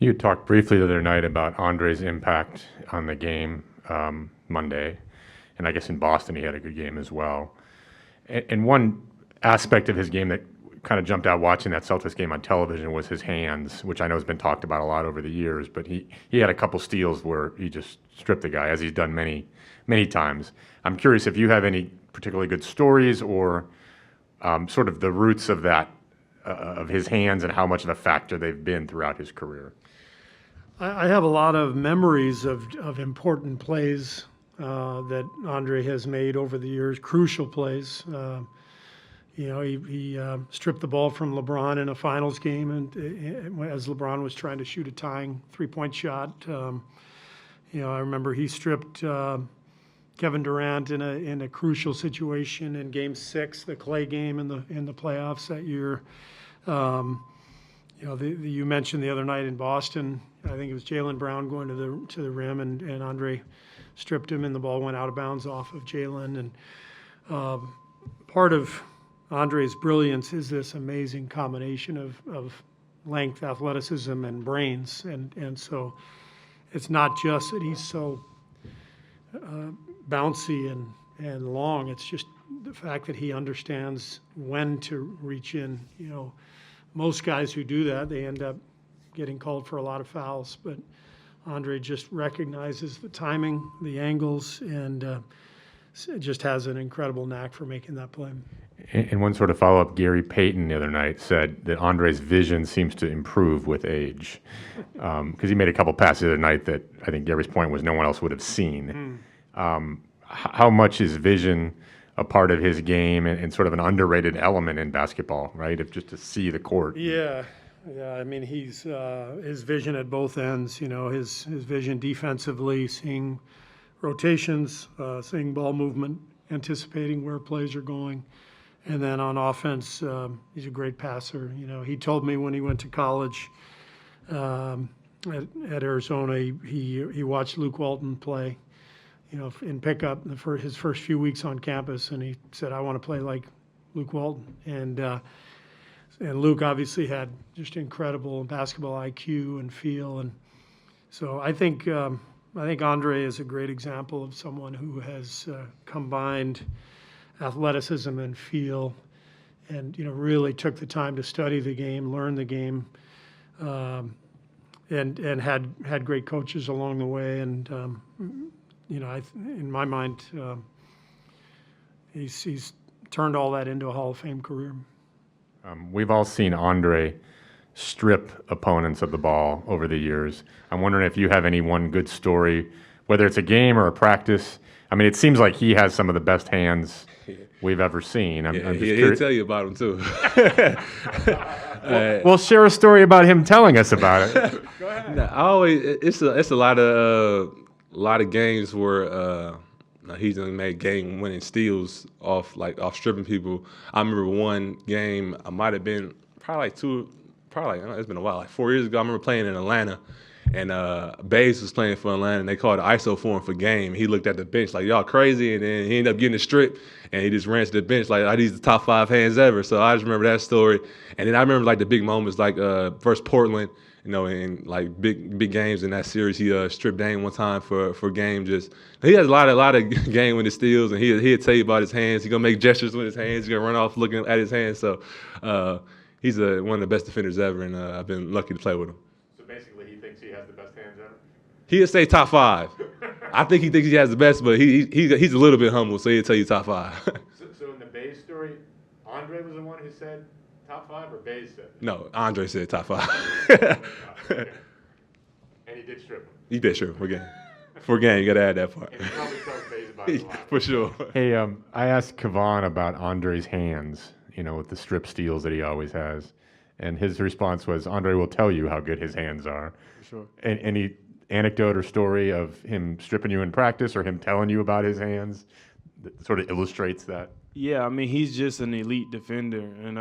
You talked briefly the other night about Andre's impact on the game Monday, and I guess in Boston he had a good game as well. And one aspect of his game that kind of jumped out watching that Celtics game on television was his hands, which I know has been talked about a lot over the years. But he had a couple steals where he just stripped the guy, as he's done many times. I'm curious if you have any particularly good stories or sort of the roots of that, of his hands and how much of a factor they've been throughout his career. I have a lot of memories of important plays that Andre has made over the years, crucial plays. He stripped the ball from LeBron in a finals game, and as LeBron was trying to shoot a tying three-point shot, I remember he stripped Kevin Durant in a crucial situation in Game 6, the Clay game in the playoffs that year. You mentioned the other night in Boston, I think it was Jaylen Brown going to the rim, and Andre stripped him, and the ball went out of bounds off of Jaylen. And part of Andre's brilliance is this amazing combination of length, athleticism, and brains. And so it's not just that he's so bouncy and long. It's just the fact that he understands when to reach in. Most guys who do that, they end up getting called for a lot of fouls. But Andre just recognizes the timing, the angles, and just has an incredible knack for making that play. And one sort of follow-up, Gary Payton the other night said that Andre's vision seems to improve with age. Because he made a couple passes the other night that I think Gary's point was no one else would have seen. How much is vision a part of his game and sort of an underrated element in basketball, right? If just to see the court. Yeah. I mean, he's his vision at both ends. His vision defensively, seeing rotations, seeing ball movement, anticipating where plays are going, and then on offense, he's a great passer. He told me when he went to college at Arizona, he watched Luke Walton play. In pickup his first few weeks on campus, and he said, "I want to play like Luke Walton." And Luke obviously had just incredible basketball IQ and feel, and so I think Andre is a great example of someone who has combined athleticism and feel, and really took the time to study the game, learn the game, and had great coaches along the way, and in my mind, he's turned all that into a Hall of Fame career. We've all seen Andre strip opponents of the ball over the years. I'm wondering if you have any one good story, whether it's a game or a practice. I mean, it seems like he has some of the best hands we've ever seen. He'll tell you about them too. Well, share a story about him telling us about it. Go ahead. It's a lot of games where he's made game-winning steals off stripping people. I remember one game, I might have been it's been a while, like 4 years ago. I remember playing in Atlanta, and Baze was playing for Atlanta, and they called an ISO for him for game. He looked at the bench like, y'all crazy, and then he ended up getting a strip, and he just ran to the bench like, these are the top 5 hands ever. So I just remember that story. And then I remember the big moments like versus Portland, in big games in that series. He stripped Dame one time for game. He has a lot of game with his steals, and he'll tell you about his hands. He's gonna make gestures with his hands. He's gonna run off looking at his hands. So he's one of the best defenders ever, and I've been lucky to play with him. So basically, he thinks he has the best hands ever? He'll say top 5. I think he thinks he has the best, but he's a little bit humble, so he'll tell you top 5. So in the Baze story, Andre was the one who said top 5, or Baze said? No, Andre said top 5. Okay. And he did strip him? He did strip him for game. For game, you got to add that part. And he probably tells Baze about it a lot. For sure. Hey, I asked Kavan about Andre's hands, with the strip steals that he always has. And his response was, Andre will tell you how good his hands are. For sure. Any anecdote or story of him stripping you in practice or him telling you about his hands that sort of illustrates that? Yeah, I mean, he's just an elite defender. And,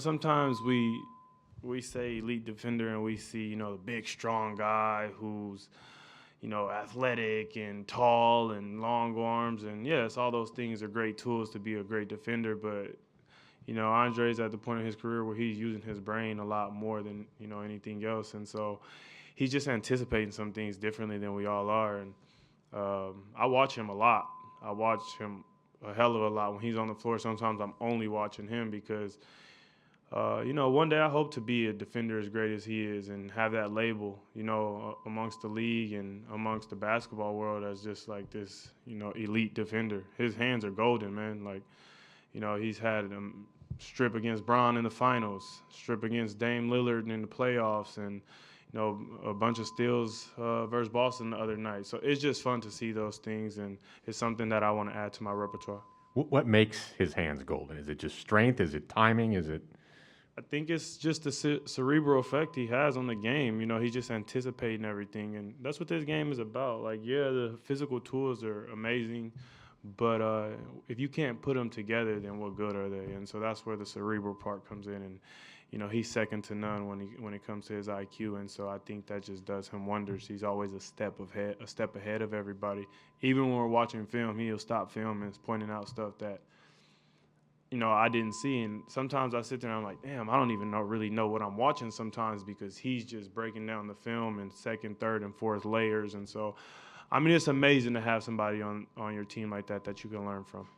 sometimes we say elite defender and we see, the big, strong guy who's, athletic and tall and long arms. And, yes, all those things are great tools to be a great defender. But, You know, Andre's at the point in his career where he's using his brain a lot more than, you know, anything else. And so he's just anticipating some things differently than we all are. And I watch him a lot. I watch him a hell of a lot when he's on the floor. Sometimes I'm only watching him because, you know, one day I hope to be a defender as great as he is and have that label, you know, amongst the league and amongst the basketball world as just like this, you know, elite defender. His hands are golden, man. Like, you know, he's had strip against Bron in the finals, strip against Dame Lillard in the playoffs, and, you know, a bunch of steals versus Boston the other night. So it's just fun to see those things, and it's something that I want to add to my repertoire. What makes his hands golden? Is it just strength? Is it timing? Is it? I think it's just the cerebral effect he has on the game. You know, he's just anticipating everything, and that's what this game is about. Like, yeah, the physical tools are amazing, but if you can't put them together, then what good are they? And so that's where the cerebral part comes in, and you know, he's second to none when it comes to his IQ, and so I think that just does him wonders. He's always a step ahead of everybody. Even when we're watching film, he'll stop filming and pointing out stuff that, you know, I didn't see. And sometimes I sit there and I'm like, damn, I don't even really know what I'm watching sometimes, because he's just breaking down the film in second, third, and fourth layers. And so, I mean, it's amazing to have somebody on your team like that you can learn from.